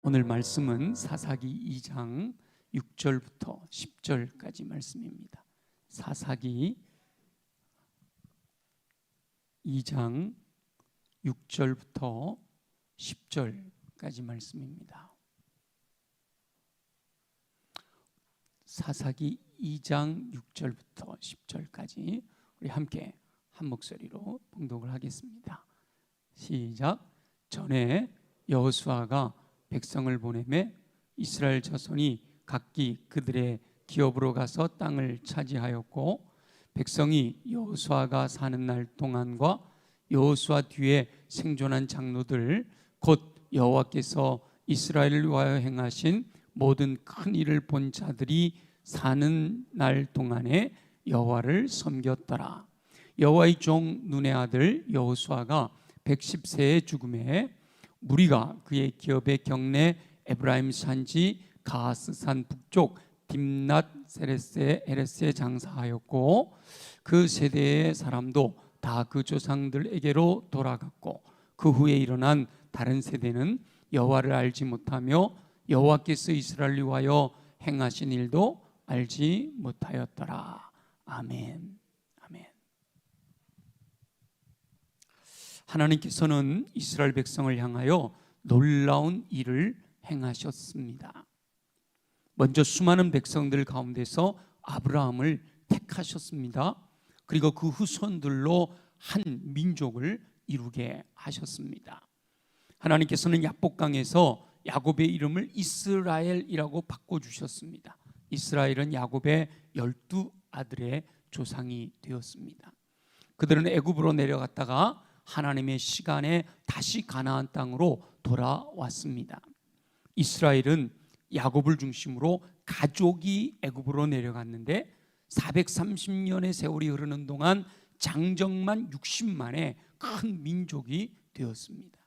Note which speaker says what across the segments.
Speaker 1: 오늘 말씀은 사사기 2장 6절부터 10절까지 말씀입니다. 사사기 2장 6절부터 10절까지 말씀입니다. 사사기 2장 6절부터 10절까지 우리 함께 한 목소리로 봉독을 하겠습니다. 시작. 전에 여호수아가 백성을 보내매 이스라엘 자손이 각기 그들의 기업으로 가서 땅을 차지하였고, 백성이 여호수아가 사는 날 동안과 여호수아 뒤에 생존한 장로들 곧 여호와께서 이스라엘을 위하여 행하신 모든 큰 일을 본 자들이 사는 날 동안에 여호와를 섬겼더라. 여호와의 종 눈의 아들 여호수아가 110세에 죽음에 무리가 그의 기업의 경내 에브라임 산지 가하스산 북쪽 딥낫 헤레스에 장사하였고, 그 세대의 사람도 다 그 조상들에게로 돌아갔고, 그 후에 일어난 다른 세대는 여호와를 알지 못하며 여호와께서 이스라엘을 위하여 행하신 일도 알지 못하였더라. 아멘. 아멘. 하나님께서는 이스라엘 백성을 향하여 놀라운 일을 행하셨습니다. 먼저 수많은 백성들 가운데서 아브라함을 택하셨습니다. 그리고 그 후손들로 한 민족을 이루게 하셨습니다. 하나님께서는 야복강에서 야곱의 이름을 이스라엘이라고 바꿔주셨습니다. 이스라엘은 야곱의 12아들의 조상이 되었습니다. 그들은 애굽으로 내려갔다가 하나님의 시간에 다시 가나안 땅으로 돌아왔습니다. 이스라엘은 야곱을 중심으로 가족이 애굽으로 내려갔는데 430년의 세월이 흐르는 동안 장정만 60만의 큰 민족이 되었습니다.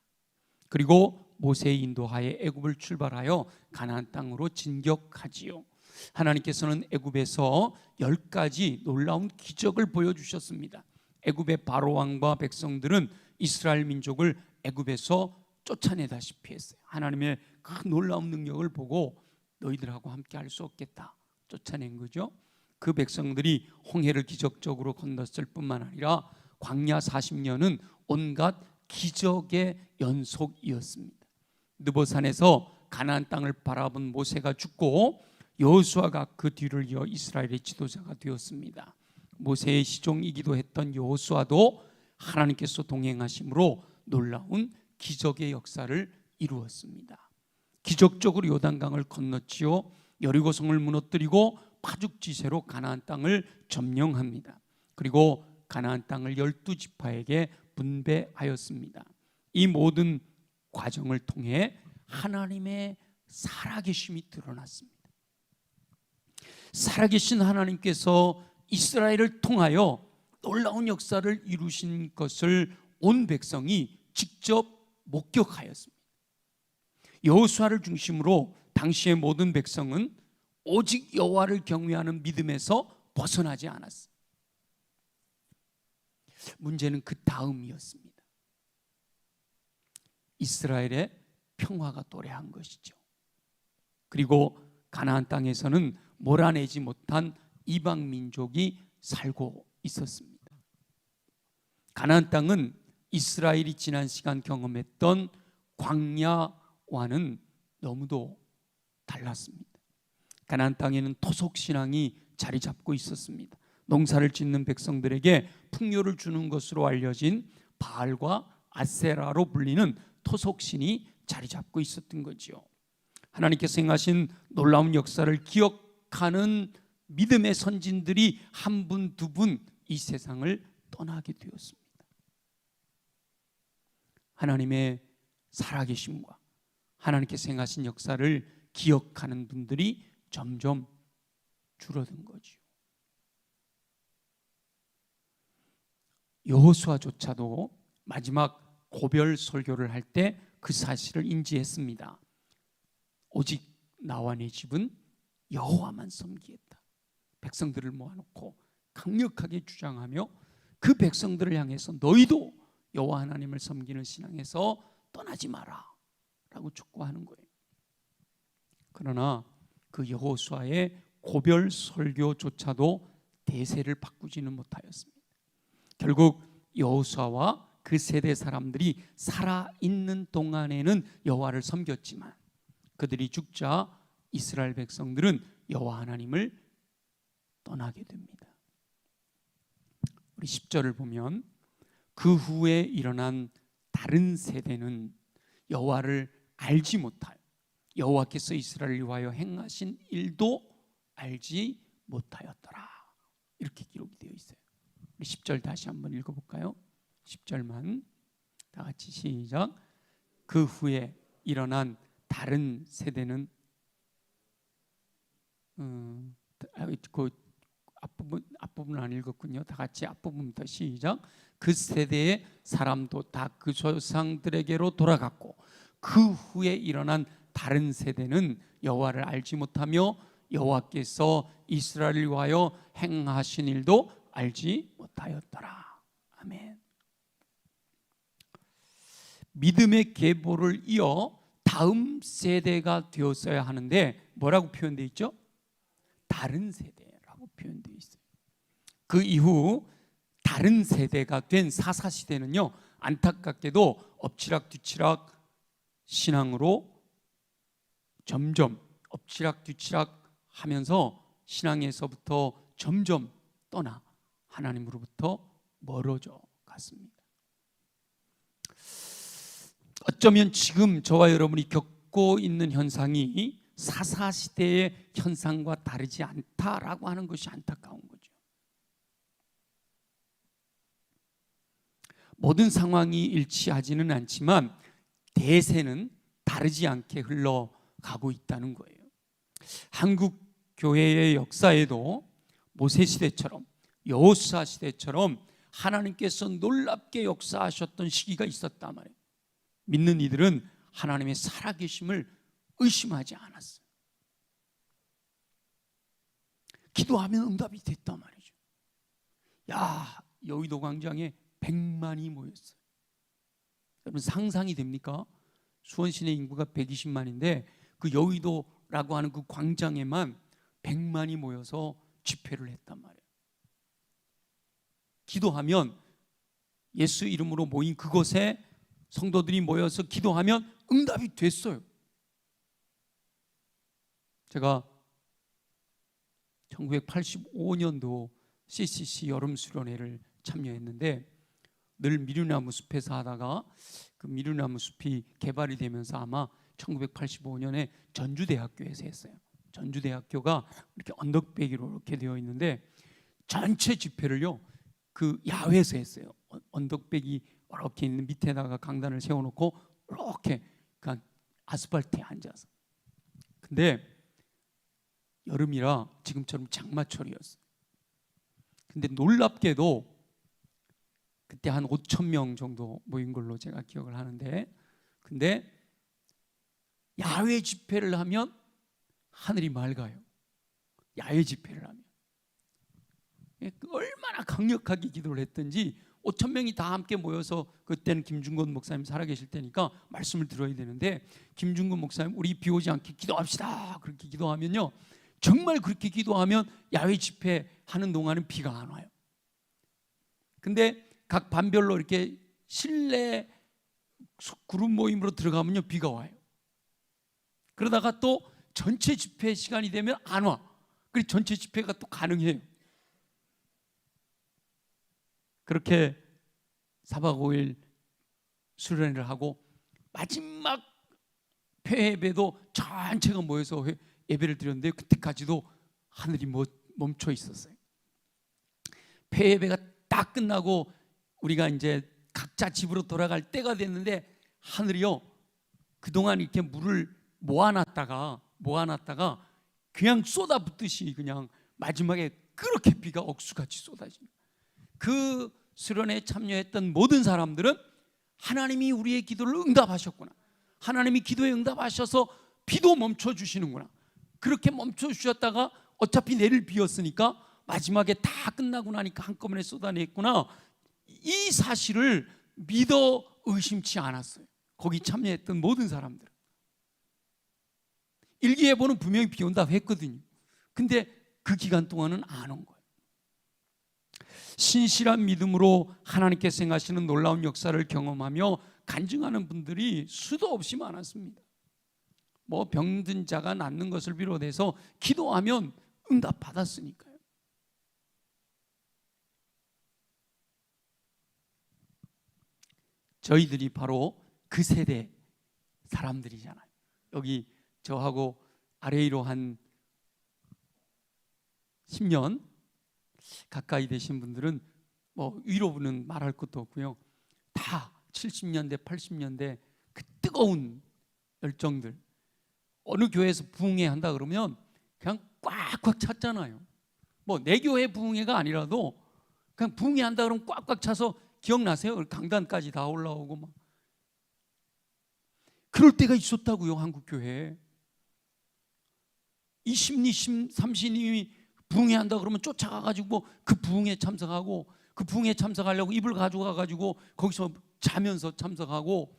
Speaker 1: 그리고 모세의 인도하에 애굽을 출발하여 가나안 땅으로 진격하지요. 하나님께서는 애굽에서 10가지 놀라운 기적을 보여주셨습니다. 애굽의 바로 왕과 백성들은 이스라엘 민족을 애굽에서 쫓아내다시피 했어요. 하나님의 그 놀라운 능력을 보고 너희들하고 함께 할 수 없겠다, 쫓아낸 거죠. 그 백성들이 홍해를 기적적으로 건넜을 뿐만 아니라 광야 40년은 온갖 기적의 연속이었습니다. 느보산에서 가나안 땅을 바라본 모세가 죽고 여호수아가 그 뒤를 이어 이스라엘의 지도자가 되었습니다. 모세의 시종이기도 했던 여호수아도 하나님께서 동행하심으로 놀라운 기적의 역사를 이루었습니다. 기적적으로 요단강을 건넜지요. 여리고성을 무너뜨리고 파죽지세로 가나안 땅을 점령합니다. 그리고 가나안 땅을 12지파에게 분배하였습니다. 이 모든 과정을 통해 하나님의 살아계심이 드러났습니다. 살아계신 하나님께서 이스라엘을 통하여 놀라운 역사를 이루신 것을 온 백성이 직접 목격하였습니다. 여호수아를 중심으로 당시의 모든 백성은 오직 여호와를 경외하는 믿음에서 벗어나지 않았어요. 문제는 그 다음이었습니다. 이스라엘의 평화가 도래한 것이죠. 그리고 가나안 땅에서는 몰아내지 못한 이방 민족이 살고 있었습니다. 가나안 땅은 이스라엘이 지난 시간 경험했던 광야와는 너무도 달랐습니다. 가나안 땅에는 토속 신앙이 자리 잡고 있었습니다. 농사를 짓는 백성들에게 풍요를 주는 것으로 알려진 바알과 아세라로 불리는 토속신이 자리 잡고 있었던 거지요. 하나님께서 행하신 놀라운 역사를 기억하는 믿음의 선진들이 한 분, 두 분 이 세상을 떠나게 되었습니다. 하나님의 살아계심과 하나님께서 행하신 역사를 기억하는 분들이 점점 줄어든 거죠. 여호수아조차도 마지막 고별 설교를 할 때 그 사실을 인지했습니다. 오직 나와 내 집은 여호와만 섬기겠다. 백성들을 모아놓고 강력하게 주장하며 그 백성들을 향해서 너희도 여호와 하나님을 섬기는 신앙에서 떠나지 마라 라고 촉구하는 거예요. 그러나 그 여호수아의 고별 설교조차도 대세를 바꾸지는 못하였습니다. 결국 여호수아와 그 세대 사람들이 살아있는 동안에는 여호와를 섬겼지만 그들이 죽자 이스라엘 백성들은 여호와 하나님을 떠나게 됩니다. 우리 10절을 보면 그 후에 일어난 다른 세대는 여호와를 알지 못하여 여호와께서 이스라엘을 위하여 행하신 일도 알지 못하였더라. 이렇게 기록이 되어 있어요. 우리 10절 다시 한번 읽어볼까요? 10절만 다 같이 시작. 그 후에 일어난 다른 세대는 그 앞부분 안 읽었군요. 다 같이 앞부분부터 시작. 그 세대의 사람도 다 그 조상들에게로 돌아갔고 그 후에 일어난 다른 세대는 여호와를 알지 못하며 여호와께서 이스라엘을 위하여 행하신 일도 알지 못하였더라. 아멘. 믿음의 계보를 이어 다음 세대가 되었어야 하는데 뭐라고 표현되어 있죠? 다른 세대라고 표현되어 있어요. 그 이후 다른 세대가 된 사사시대는요, 안타깝게도 엎치락뒤치락 신앙으로 점점 엎치락뒤치락 하면서 신앙에서부터 점점 떠나 하나님으로부터 멀어져 갔습니다. 어쩌면 지금 저와 여러분이 겪고 있는 현상이 사사시대의 현상과 다르지 않다라고 하는 것이 안타까운 거죠. 모든 상황이 일치하지는 않지만 대세는 다르지 않게 흘러가고 있다는 거예요. 한국 교회의 역사에도 모세 시대처럼 여호수아 시대처럼 하나님께서 놀랍게 역사하셨던 시기가 있었단 말이에요. 믿는 이들은 하나님의 살아계심을 의심하지 않았어요. 기도하면 응답이 됐단 말이죠. 여의도 광장에 100만이 모였어요. 여러분 상상이 됩니까? 수원시내 인구가 120만인데 그 여의도라고 하는 그 광장에만 100만이 모여서 집회를 했단 말이에요. 기도하면 예수 이름으로 모인 그곳에 성도들이 모여서 기도하면 응답이 됐어요. 제가 1985년도 CCC 여름수련회를 참여했는데 늘 미루나무 숲에서 하다가 그 미루나무 숲이 개발이 되면서 아마 1985년에 전주대학교에서 했어요. 전주대학교가 이렇게 언덕배기로 이렇게 되어 있는데 전체 집회를요 그 야외에서 했어요. 언덕배기 이렇게 있는 밑에다가 강단을 세워놓고 이렇게 그 아스팔트에 앉아서. 근데 여름이라 지금처럼 장마철이었어요. 근데 놀랍게도 그때 한 5천 명 정도 모인 걸로 제가 기억을 하는데, 근데 야외 집회를 하면 하늘이 맑아요. 야외 집회를 하면 얼마나 강력하게 기도를 했든지 5천 명이 다 함께 모여서, 그때는 김중건 목사님 살아계실 때니까 말씀을 들어야 되는데, 김중건 목사님 우리 비 오지 않게 기도합시다 그렇게 기도하면요, 정말 그렇게 기도하면 야외 집회 하는 동안은 비가 안 와요. 근데 각 반별로 이렇게 실내 그룹 모임으로 들어가면요 비가 와요. 그러다가 또 전체 집회 시간이 되면 안 와. 그리고 전체 집회가 또 가능해요. 그렇게 4박 5일 수련회를 하고 마지막 폐예배도 전체가 모여서 예배를 드렸는데 그때까지도 하늘이 멈춰 있었어요. 폐예배가 딱 끝나고 우리가 이제 각자 집으로 돌아갈 때가 됐는데 하늘이요 그동안 이렇게 물을 모아놨다가 그냥 쏟아붓듯이 그냥 마지막에 그렇게 비가 억수같이 쏟아지는, 그 수련회에 참여했던 모든 사람들은 하나님이 우리의 기도를 응답하셨구나, 하나님이 기도에 응답하셔서 비도 멈춰주시는구나, 그렇게 멈춰주셨다가 어차피 내릴 비였으니까 마지막에 다 끝나고 나니까 한꺼번에 쏟아냈구나, 이 사실을 믿어 의심치 않았어요. 거기 참여했던 모든 사람들은. 일기예보는 분명히 비 온다고 했거든요. 근데 그 기간 동안은 안 온 거예요. 신실한 믿음으로 하나님께서 행하시는 놀라운 역사를 경험하며 간증하는 분들이 수도 없이 많았습니다. 뭐 병든 자가 낫는 것을 비롯해서 기도하면 응답 받았으니까요. 저희들이 바로 그 세대 사람들이잖아요. 여기 저하고 아래로 한 10년 가까이 되신 분들은 뭐 위로는 말할 것도 없고요. 다 70년대, 80년대 그 뜨거운 열정들, 어느 교회에서 부흥회 한다 그러면 그냥 꽉꽉 찼잖아요. 뭐 내 교회 부흥회가 아니라도 그냥 부흥회 한다 그러면 꽉꽉 차서, 기억나세요? 강단까지 다 올라오고 막 그럴 때가 있었다고요. 한국교회 20님, 30님이 부흥회 한다 그러면 쫓아가가지고 그 부흥회 참석하고, 그 부흥회 참석하려고 이불 가져가가지고 거기서 자면서 참석하고,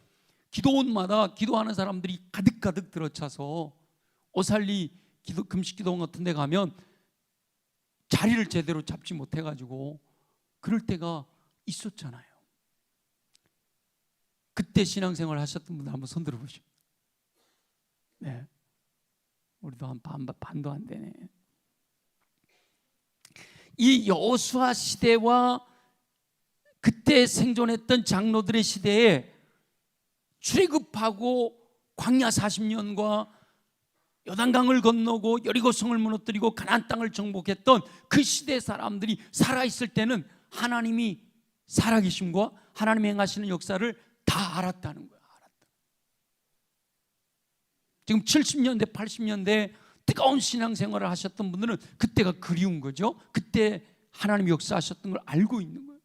Speaker 1: 기도원마다 기도하는 사람들이 가득가득 들어차서 오살리 금식기도원 같은 데 가면 자리를 제대로 잡지 못해가지고 그럴 때가 있었잖아요. 그때 신앙생활 하셨던 분들 한번 손 들어보시오. 네, 우리도 한 반도 안 되네. 이 여호수아 시대와 그때 생존했던 장로들의 시대에 출애굽하고 광야 40년과 요단강을 건너고 여리고성을 무너뜨리고 가나안 땅을 정복했던 그 시대 사람들이 살아있을 때는 하나님이 살아계심과 하나님이 행하시는 역사를 다 알았다는 거야. 지금 70년대 80년대 뜨거운 신앙생활을 하셨던 분들은 그때가 그리운 거죠. 그때 하나님이 역사하셨던 걸 알고 있는 거예요.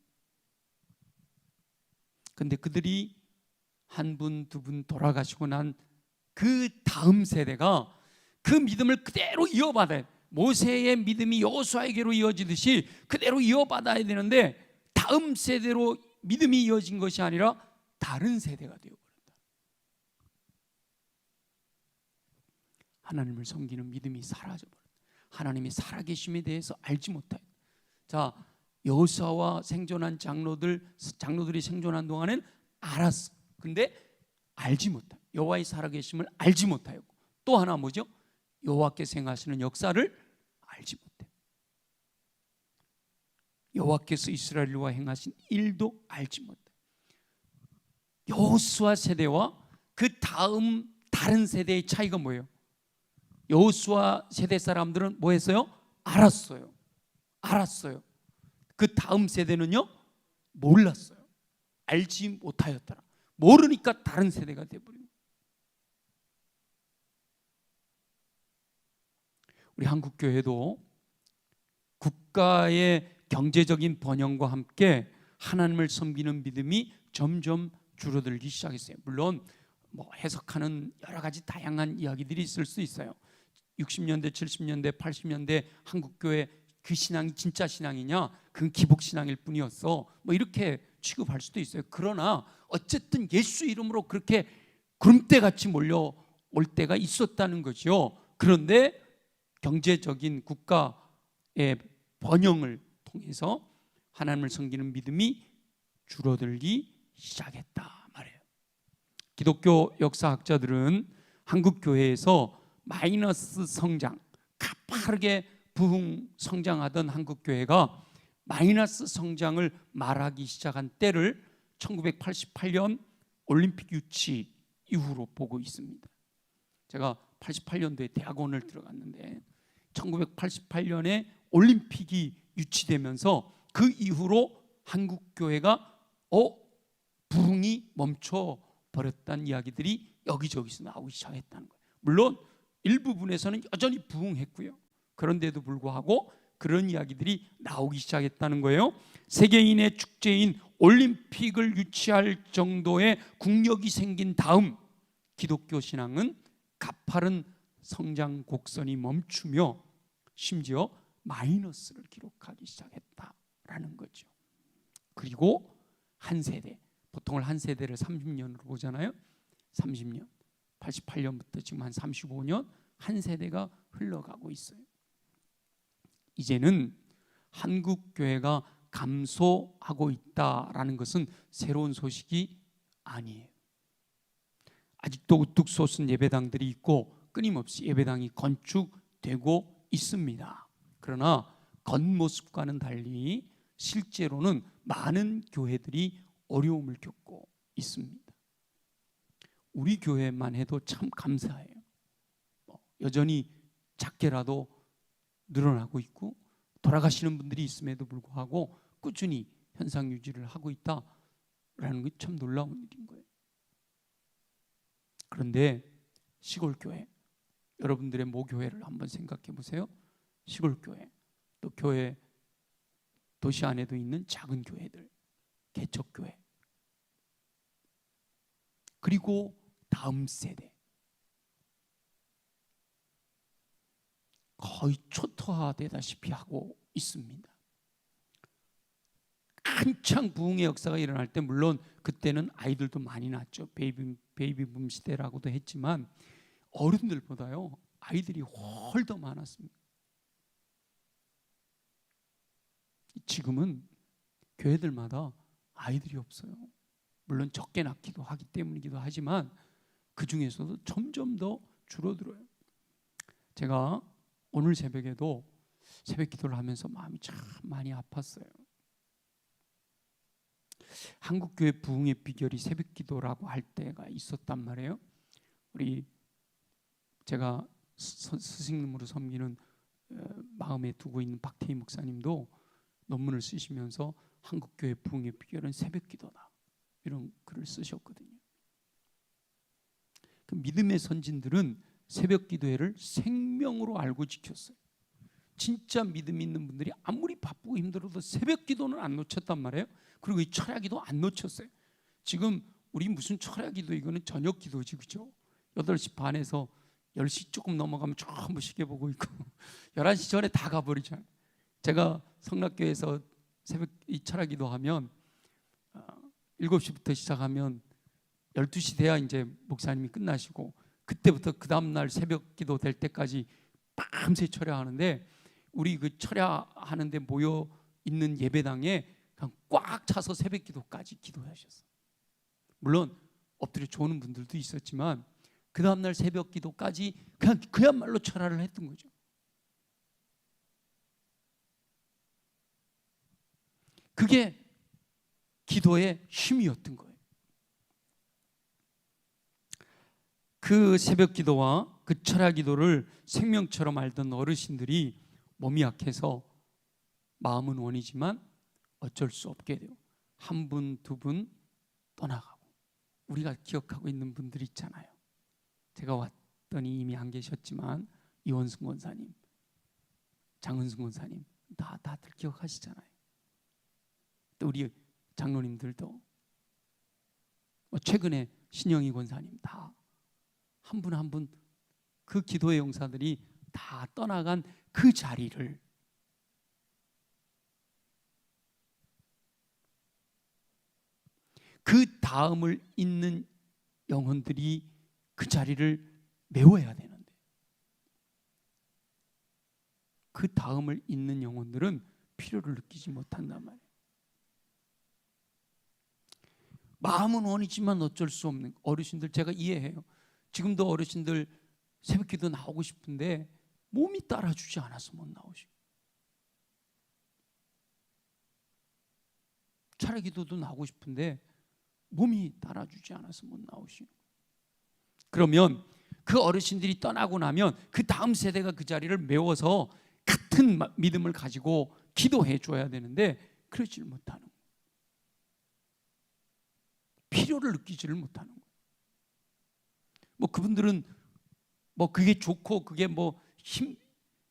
Speaker 1: 그런데 그들이 한 분, 두 분 돌아가시고 난 그 다음 세대가 그 믿음을 그대로 이어받아야 돼. 모세의 믿음이 여호수아에게로 이어지듯이 그대로 이어받아야 되는데, 다음 세대로 믿음이 이어진 것이 아니라 다른 세대가 되어버린다. 하나님을 섬기는 믿음이 사라져버린다. 하나님이 살아계심에 대해서 알지 못해요. 자, 여호수아와 생존한 장로들이 생존한 동안엔 알았어. 근데 알지 못해요. 여호와의 살아계심을 알지 못하였고, 또 하나 뭐죠? 여호와께서 행하시는 역사를 알지 못해요. 여호와께서 이스라엘과 행하신 일도 알지 못해요. 여호수아 세대와 그 다음 다른 세대의 차이가 뭐예요? 여호수아 세대 사람들은 뭐 했어요? 알았어요. 그 다음 세대는요, 몰랐어요. 알지 못하였더라. 모르니까 다른 세대가 되어버린 거예요. 우리 한국교회도 국가의 경제적인 번영과 함께 하나님을 섬기는 믿음이 점점 줄어들기 시작했어요. 물론 뭐 해석하는 여러 가지 다양한 이야기들이 있을 수 있어요. 60년대, 70년대, 80년대 한국교회 그 신앙이 진짜 신앙이냐? 그건 기복신앙일 뿐이었어. 뭐 이렇게 취급할 수도 있어요. 그러나 어쨌든 예수 이름으로 그렇게 구름대같이 몰려올 때가 있었다는 거죠. 그런데 경제적인 국가의 번영을 통해서 하나님을 섬기는 믿음이 줄어들기 시작했다 말이에요. 기독교 역사학자들은 한국 교회에서 마이너스 성장, 가파르게 부흥 성장하던 한국 교회가 마이너스 성장을 말하기 시작한 때를 1988년 올림픽 유치 이후로 보고 있습니다. 제가 88년도에 대학원을 들어갔는데 1988년에 올림픽이 유치되면서 그 이후로 한국 교회가 부흥이 멈춰 버렸다는 이야기들이 여기저기서 나오기 시작했다는 거예요. 물론 일부분에서는 여전히 부흥했고요. 그런데도 불구하고 그런 이야기들이 나오기 시작했다는 거예요. 세계인의 축제인 올림픽을 유치할 정도의 국력이 생긴 다음 기독교 신앙은 가파른 성장 곡선이 멈추며 심지어 마이너스를 기록하기 시작했다라는 거죠. 그리고 한 세대, 보통은 한 세대를 30년으로 보잖아요. 30년, 88년부터 지금 한 35년, 한 세대가 흘러가고 있어요. 이제는 한국 교회가 감소하고 있다라는 것은 새로운 소식이 아니에요. 아직도 우뚝 솟은 예배당들이 있고 끊임없이 예배당이 건축되고 있습니다. 그러나 겉모습과는 달리 실제로는 많은 교회들이 어려움을 겪고 있습니다. 우리 교회만 해도 참 감사해요. 여전히 작게라도 늘어나고 있고 돌아가시는 분들이 있음에도 불구하고 꾸준히 현상 유지를 하고 있다라는 게 참 놀라운 일인 거예요. 그런데 시골 교회, 여러분들의 모교회를 한번 생각해 보세요. 시골 교회, 또 교회 도시 안에도 있는 작은 교회들, 개척 교회, 그리고 다음 세대, 거의 초토화되다시피 하고 있습니다. 한창 부흥의 역사가 일어날 때 물론 그때는 아이들도 많이 낳았죠. 베이비붐 시대라고도 했지만 어른들보다요 아이들이 훨 더 많았습니다. 지금은 교회들마다 아이들이 없어요. 물론 적게 낳기도 하기 때문이기도 하지만 그 중에서도 점점 더 줄어들어요. 제가 오늘 새벽에도 새벽 기도를 하면서 마음이 참 많이 아팠어요. 한국교회 부흥의 비결이 새벽 기도라고 할 때가 있었단 말이에요. 우리 제가 스승님으로 섬기는 마음에 두고 있는 박태희 목사님도 논문을 쓰시면서 한국교회 부흥의 비결은 새벽 기도다, 이런 글을 쓰셨거든요. 그 믿음의 선진들은 새벽 기도회를 생명으로 알고 지켰어요. 진짜 믿음 있는 분들이 아무리 바쁘고 힘들어도 새벽 기도는 안 놓쳤단 말이에요. 그리고 이 철야 기도 안 놓쳤어요. 지금 우리 무슨 철야 기도, 이거는 저녁 기도지, 그죠? 8시 반에서 10시 조금 넘어가면 전부 시계 보고 있고 11시 전에 다 가버리잖아요. 제가 성락교회에서 새벽 이 철야 기도하면 7시부터 시작하면 12시 돼야 이제 목사님이 끝나시고 그때부터 그 다음날 새벽 기도 될 때까지 밤새 철야하는데, 우리 그 철야하는데 모여 있는 예배당에 그냥 꽉 차서 새벽 기도까지 기도하셨어요. 물론 엎드려 조는 분들도 있었지만 그 다음날 새벽 기도까지 그냥 그야말로 철야를 했던 거죠. 그게 기도의 힘이었던 거예요. 그 새벽 기도와 그 철야 기도를 생명처럼 알던 어르신들이 몸이 약해서 마음은 원이지만 어쩔 수 없게 돼요. 한 분, 두 분 떠나가고, 우리가 기억하고 있는 분들이 있잖아요. 제가 왔더니 이미 안 계셨지만 이원승 권사님, 장은승 권사님 다들 기억하시잖아요. 또 우리 장로님들도 최근에 신영희 권사님 다 한 분 한 분 그 기도의 용사들이 다 떠나간 그 자리를 그 다음을 잇는 영혼들이 그 자리를 메워야 되는데, 그 다음을 잇는 영혼들은 필요를 느끼지 못한단 말이에요. 마음은 원이지만 어쩔 수 없는 어르신들 제가 이해해요. 지금도 어르신들 새벽기도 나오고 싶은데 몸이 따라주지 않아서 못 나오시고, 철야기도도 나오고 싶은데 몸이 따라주지 않아서 못 나오시고, 그러면 그 어르신들이 떠나고 나면 그 다음 세대가 그 자리를 메워서 같은 믿음을 가지고 기도해 줘야 되는데 그러지를 못하는 거예요. 필요를 느끼지를 못하는 거예요. 뭐 그분들은 뭐 그게 좋고 그게 뭐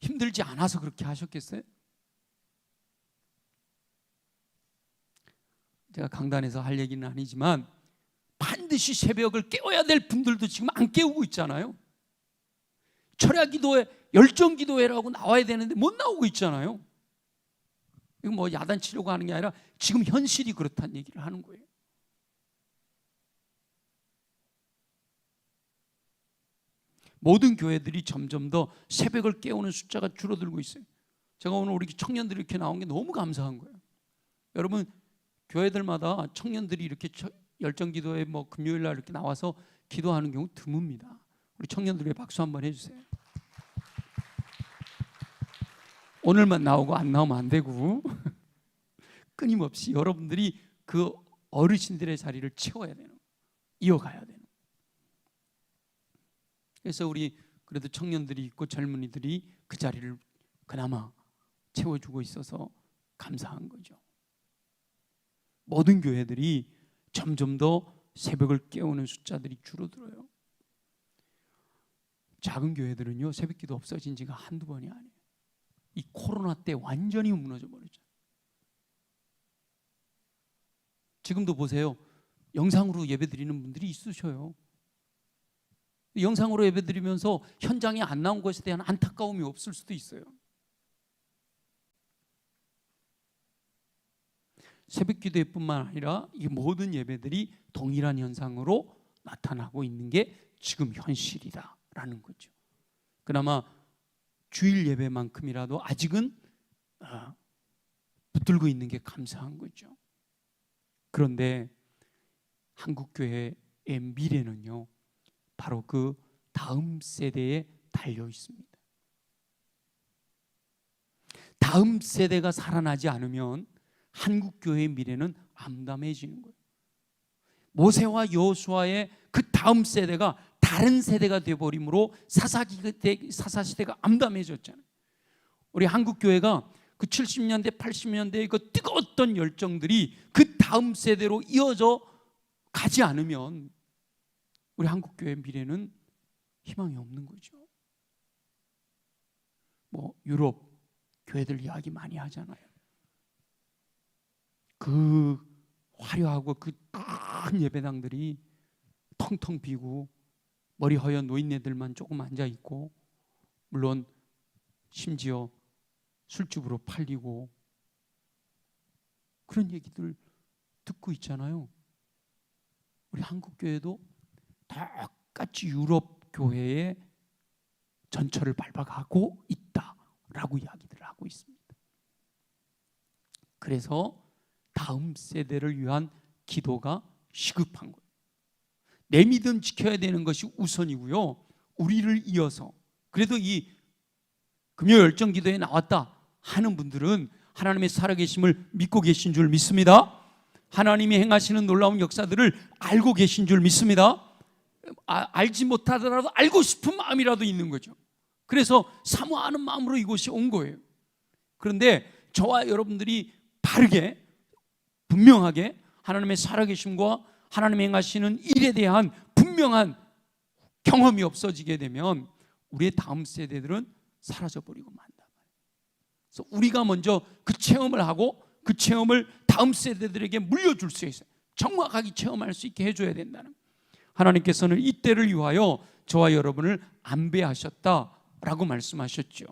Speaker 1: 힘들지 않아서 그렇게 하셨겠어요? 제가 강단에서 할 얘기는 아니지만 반드시 새벽을 깨워야 될 분들도 지금 안 깨우고 있잖아요. 철야기도회, 열정기도회라고 나와야 되는데 못 나오고 있잖아요. 이거 뭐 야단치려고 하는 게 아니라 지금 현실이 그렇다는 얘기를 하는 거예요. 모든 교회들이 점점 더 새벽을 깨우는 숫자가 줄어들고 있어요. 제가 오늘 우리 청년들이 이렇게 나온 게 너무 감사한 거예요. 여러분, 교회들마다 청년들이 이렇게 열정기도에 뭐 금요일 날 이렇게 나와서 기도하는 경우 드뭅니다. 우리 청년들에게 박수 한번 해주세요. 오늘만 나오고 안 나오면 안 되고 끊임없이 여러분들이 그 어르신들의 자리를 채워야 되는, 이어가야 되는. 그래서 우리 그래도 청년들이 있고 젊은이들이 그 자리를 그나마 채워주고 있어서 감사한 거죠. 모든 교회들이 점점 더 새벽을 깨우는 숫자들이 줄어들어요. 작은 교회들은요, 새벽기도 없어진 지가 한두 번이 아니에요. 이 코로나 때 완전히 무너져 버렸죠. 지금도 보세요. 영상으로 예배드리는 분들이 있으셔요. 영상으로 예배드리면서 현장에 안 나온 것에 대한 안타까움이 없을 수도 있어요. 새벽기도회뿐만 아니라 이 모든 예배들이 동일한 현상으로 나타나고 있는 게 지금 현실이다라는 거죠. 그나마 주일 예배만큼이라도 아직은 붙들고 있는 게 감사한 거죠. 그런데 한국교회의 미래는요, 바로 그 다음 세대에 달려 있습니다. 다음 세대가 살아나지 않으면 한국교회의 미래는 암담해지는 거예요. 모세와 여호수아의 그 다음 세대가 다른 세대가 되어버림으로 사사시대가 암담해졌잖아요. 우리 한국교회가 그 70년대, 80년대의 그 뜨거웠던 열정들이 그 다음 세대로 이어져 가지 않으면 우리 한국교회의 미래는 희망이 없는 거죠. 뭐 유럽 교회들 이야기 많이 하잖아요. 그 화려하고 그 큰 예배당들이 텅텅 비고 머리 허연 노인네들만 조금 앉아있고, 물론 심지어 술집으로 팔리고, 그런 얘기들 듣고 있잖아요. 우리 한국교회도 똑같이 유럽 교회의 전철을 밟아가고 있다라고 이야기들을 하고 있습니다. 그래서 다음 세대를 위한 기도가 시급한 거예요. 내 믿음 지켜야 되는 것이 우선이고요, 우리를 이어서, 그래도 이 금요 열정 기도에 나왔다 하는 분들은 하나님의 살아계심을 믿고 계신 줄 믿습니다. 하나님이 행하시는 놀라운 역사들을 알고 계신 줄 믿습니다. 알지 못하더라도 알고 싶은 마음이라도 있는 거죠. 그래서 사모하는 마음으로 이곳이 온 거예요. 그런데 저와 여러분들이 바르게 분명하게 하나님의 살아계심과 하나님이 행하시는 일에 대한 분명한 경험이 없어지게 되면 우리의 다음 세대들은 사라져버리고 만다. 그래서 우리가 먼저 그 체험을 하고 그 체험을 다음 세대들에게 물려줄 수 있어요. 정확하게 체험할 수 있게 해줘야 된다는. 하나님께서는 이때를 위하여 저와 여러분을 안배하셨다라고 말씀하셨죠.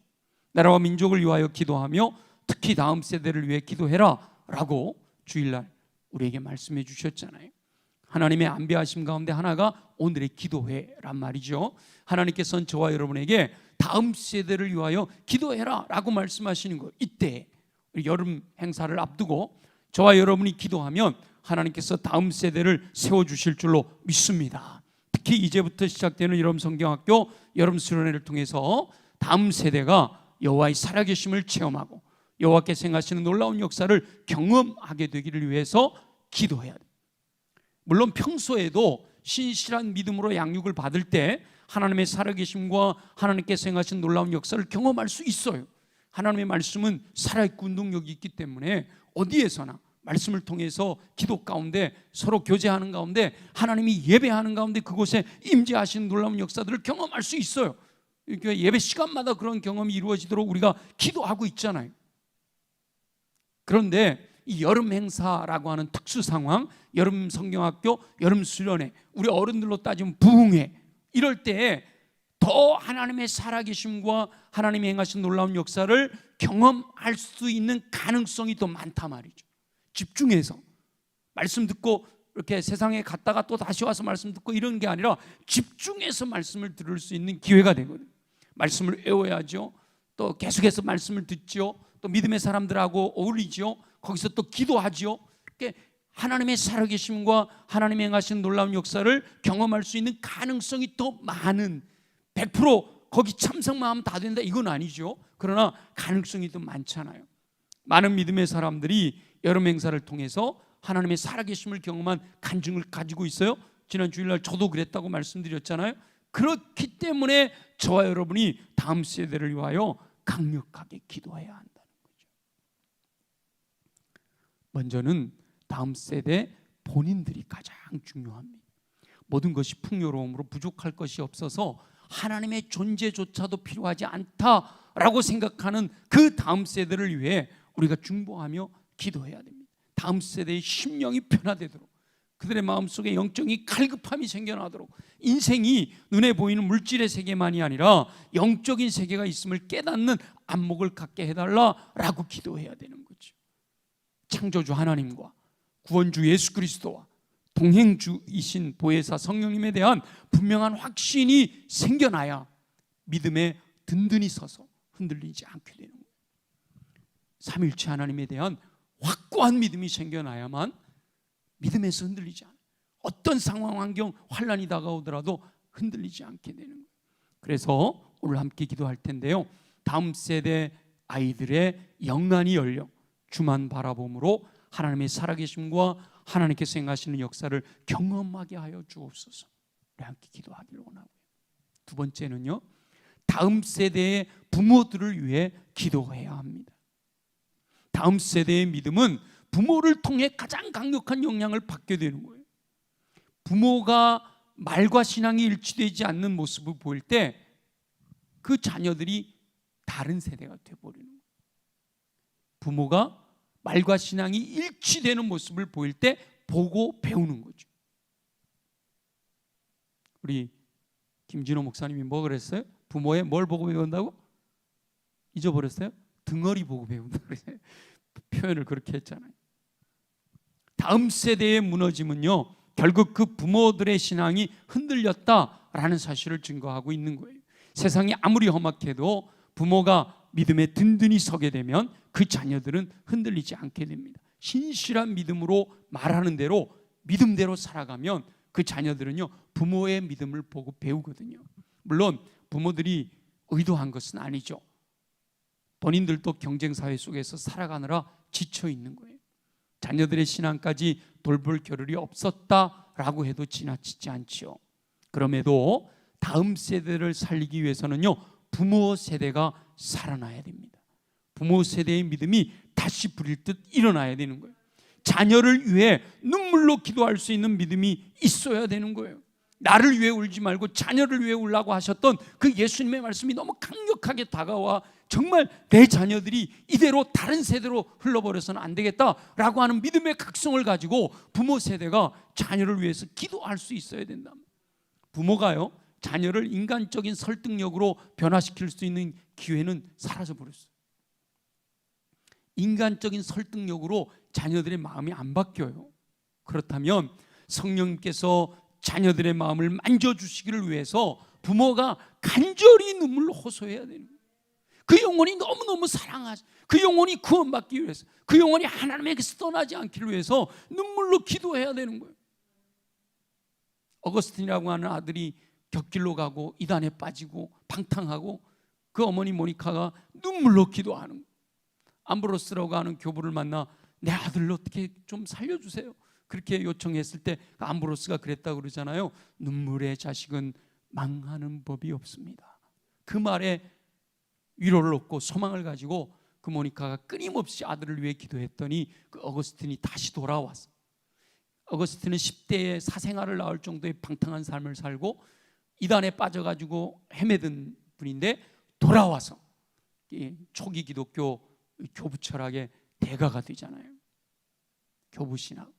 Speaker 1: 나라와 민족을 위하여 기도하며 특히 다음 세대를 위해 기도해라 라고 주일날 우리에게 말씀해 주셨잖아요. 하나님의 안배하심 가운데 하나가 오늘의 기도회란 말이죠. 하나님께서는 저와 여러분에게 다음 세대를 위하여 기도해라 라고 말씀하시는 거예요. 이때 여름 행사를 앞두고 저와 여러분이 기도하면 하나님께서 다음 세대를 세워주실 줄로 믿습니다. 특히 이제부터 시작되는 여름 성경학교 여름 수련회를 통해서 다음 세대가 여호와의 살아계심을 체험하고 여호와께서 행하시는 놀라운 역사를 경험하게 되기를 위해서 기도해야 돼요. 물론 평소에도 신실한 믿음으로 양육을 받을 때 하나님의 살아계심과 하나님께서 행하신 놀라운 역사를 경험할 수 있어요. 하나님의 말씀은 살아있고 운동력이 있기 때문에 어디에서나 말씀을 통해서 기도 가운데 서로 교제하는 가운데 하나님이 예배하는 가운데 그곳에 임재하시는 놀라운 역사들을 경험할 수 있어요. 예배 시간마다 그런 경험이 이루어지도록 우리가 기도하고 있잖아요. 그런데 이 여름 행사라고 하는 특수 상황, 여름 성경학교, 여름 수련회, 우리 어른들로 따지면 부흥회, 이럴 때에 더 하나님의 살아계심과 하나님이 행하신 놀라운 역사를 경험할 수 있는 가능성이 더 많단 말이죠. 집중해서 말씀 듣고 이렇게 세상에 갔다가 또 다시 와서 말씀 듣고 이런 게 아니라 집중해서 말씀을 들을 수 있는 기회가 되거든요. 말씀을 외워야죠. 또 계속해서 말씀을 듣죠. 또 믿음의 사람들하고 어울리죠. 거기서 또 기도하죠. 하나님의 살아계심과 하나님의 행하신 놀라운 역사를 경험할 수 있는 가능성이 더 많은, 100% 거기 참석만 하면 다 된다 이건 아니죠. 그러나 가능성이 더 많잖아요. 많은 믿음의 사람들이 여름 행사를 통해서 하나님의 살아계심을 경험한 간증을 가지고 있어요. 지난 주일날 저도 그랬다고 말씀드렸잖아요. 그렇기 때문에 저와 여러분이 다음 세대를 위하여 강력하게 기도해야 한다는 거죠. 먼저는 다음 세대 본인들이 가장 중요합니다. 모든 것이 풍요로움으로 부족할 것이 없어서 하나님의 존재조차도 필요하지 않다라고 생각하는 그 다음 세대를 위해 우리가 중보하며 기도해야 됩니다. 다음 세대의 심령이 변화되도록, 그들의 마음속에 영적인 갈급함이 생겨나도록, 인생이 눈에 보이는 물질의 세계만이 아니라 영적인 세계가 있음을 깨닫는 안목을 갖게 해달라라고 기도해야 되는 거죠. 창조주 하나님과 구원주 예수 그리스도와 동행주이신 보혜사 성령님에 대한 분명한 확신이 생겨나야 믿음에 든든히 서서 흔들리지 않게 되는 거예요. 삼일체 하나님에 대한 확고한 믿음이 생겨나야만 믿음에서 흔들리지 않아요. 어떤 상황, 환경, 환난이 다가오더라도 흔들리지 않게 되는 거예요. 그래서 오늘 함께 기도할 텐데요, 다음 세대 아이들의 영안이 열려 주만 바라봄으로 하나님의 살아계심과 하나님께서 행하시는 역사를 경험하게 하여 주옵소서. 우리 함께 기도하기를 원하고요. 두 번째는요, 다음 세대의 부모들을 위해 기도해야 합니다. 다음 세대의 믿음은 부모를 통해 가장 강력한 영향을 받게 되는 거예요. 부모가 말과 신앙이 일치되지 않는 모습을 보일 때 그 자녀들이 다른 세대가 되어버리는 거예요. 부모가 말과 신앙이 일치되는 모습을 보일 때 보고 배우는 거죠. 우리 김진호 목사님이 뭐 그랬어요? 부모의 뭘 보고 배운다고? 잊어버렸어요? 등어리 보고 배운다 그랬어요. 표현을 그렇게 했잖아요. 다음 세대의 무너짐은요, 결국 그 부모들의 신앙이 흔들렸다라는 사실을 증거하고 있는 거예요. 세상이 아무리 험악해도 부모가 믿음에 든든히 서게 되면 그 자녀들은 흔들리지 않게 됩니다. 신실한 믿음으로 말하는 대로 믿음대로 살아가면 그 자녀들은요, 부모의 믿음을 보고 배우거든요. 물론 부모들이 의도한 것은 아니죠. 본인들도 경쟁사회 속에서 살아가느라 지쳐 있는 거예요. 자녀들의 신앙까지 돌볼 겨를이 없었다라고 해도 지나치지 않지요. 그럼에도 다음 세대를 살리기 위해서는요, 부모 세대가 살아나야 됩니다. 부모 세대의 믿음이 다시 부릴 듯 일어나야 되는 거예요. 자녀를 위해 눈물로 기도할 수 있는 믿음이 있어야 되는 거예요. 나를 위해 울지 말고 자녀를 위해 울라고 하셨던 그 예수님의 말씀이 너무 강력하게 다가와 정말 내 자녀들이 이대로 다른 세대로 흘러버려서는 안 되겠다라고 하는 믿음의 각성을 가지고 부모 세대가 자녀를 위해서 기도할 수 있어야 된다. 부모가요, 자녀를 인간적인 설득력으로 변화시킬 수 있는 기회는 사라져버렸어요. 인간적인 설득력으로 자녀들의 마음이 안 바뀌어요. 그렇다면 성령님께서 자녀들의 마음을 만져주시기를 위해서 부모가 간절히 눈물로 호소해야 되는 거예요. 그 영혼이 너무너무 사랑하죠. 그 영혼이 구원받기 위해서, 그 영혼이 하나님에게서 떠나지 않기를 위해서 눈물로 기도해야 되는 거예요. 어거스틴이라고 하는 아들이 곁길로 가고 이단에 빠지고 방탕하고 그 어머니 모니카가 눈물로 기도하는 거예요. 암브로스라고 하는 교부를 만나 내 아들을 어떻게 좀 살려주세요, 그렇게 요청했을 때 암브로스가 그랬다고 그러잖아요. 눈물의 자식은 망하는 법이 없습니다. 그 말에 위로를 얻고 소망을 가지고 그 모니카가 끊임없이 아들을 위해 기도했더니 그 어거스틴이 다시 돌아왔어. 어거스틴은 10대에 사생활을 낳을 정도의 방탕한 삶을 살고 이단에 빠져가지고 헤매던 분인데 돌아와서 초기 기독교 교부 철학의 대가가 되잖아요. 교부 신학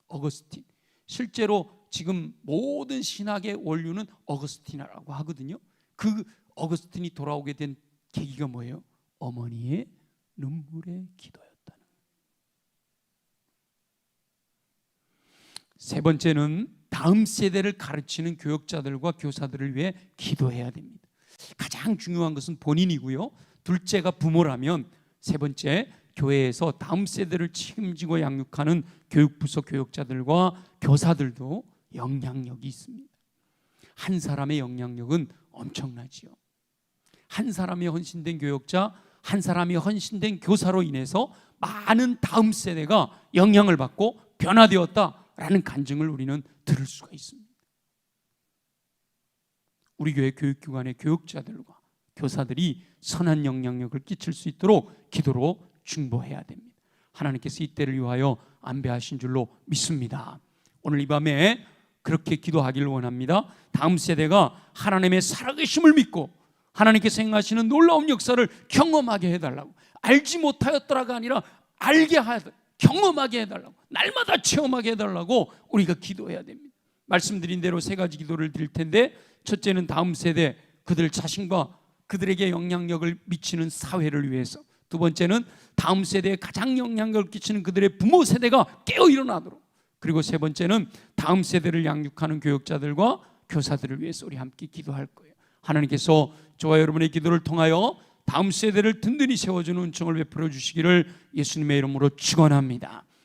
Speaker 1: 어거스틴. 실제로 지금 모든 신학의 원류는 어거스틴이라고 하거든요. 그 어거스틴이 돌아오게 된 계기가 뭐예요? 어머니의 눈물의 기도였다는 거예요. 세 번째는 다음 세대를 가르치는 교역자들과 교사들을 위해 기도해야 됩니다. 가장 중요한 것은 본인이고요. 둘째가 부모라면 세 번째, 교회에서 다음 세대를 책임지고 양육하는 교육부서 교역자들과 교사들도 영향력이 있습니다. 한 사람의 영향력은 엄청나지요. 한 사람이 헌신된 교역자, 한 사람이 헌신된 교사로 인해서 많은 다음 세대가 영향을 받고 변화되었다라는 간증을 우리는 들을 수가 있습니다. 우리 교회 교육기관의 교육자들과 교사들이 선한 영향력을 끼칠 수 있도록 기도로 중보해야 됩니다. 하나님께서 이 때를 위하여 안배하신 줄로 믿습니다. 오늘 이 밤에 그렇게 기도하기를 원합니다. 다음 세대가 하나님의 살아계심을 믿고 하나님께서 행하시는 놀라운 역사를 경험하게 해달라고, 알지 못하였더라가 아니라 알게 하여 경험하게 해달라고, 날마다 체험하게 해달라고 우리가 기도해야 됩니다. 말씀드린 대로 세 가지 기도를 드릴 텐데, 첫째는 다음 세대, 그들 자신과 그들에게 영향력을 미치는 사회를 위해서, 두 번째는 다음 세대에 가장 영향력을 끼치는 그들의 부모 세대가 깨어 일어나도록, 그리고 세 번째는 다음 세대를 양육하는 교육자들과 교사들을 위해서 우리 함께 기도할 거예요. 하나님께서 저와 여러분의 기도를 통하여 다음 세대를 든든히 세워주는 은총을 베풀어 주시기를 예수님의 이름으로 축원합니다.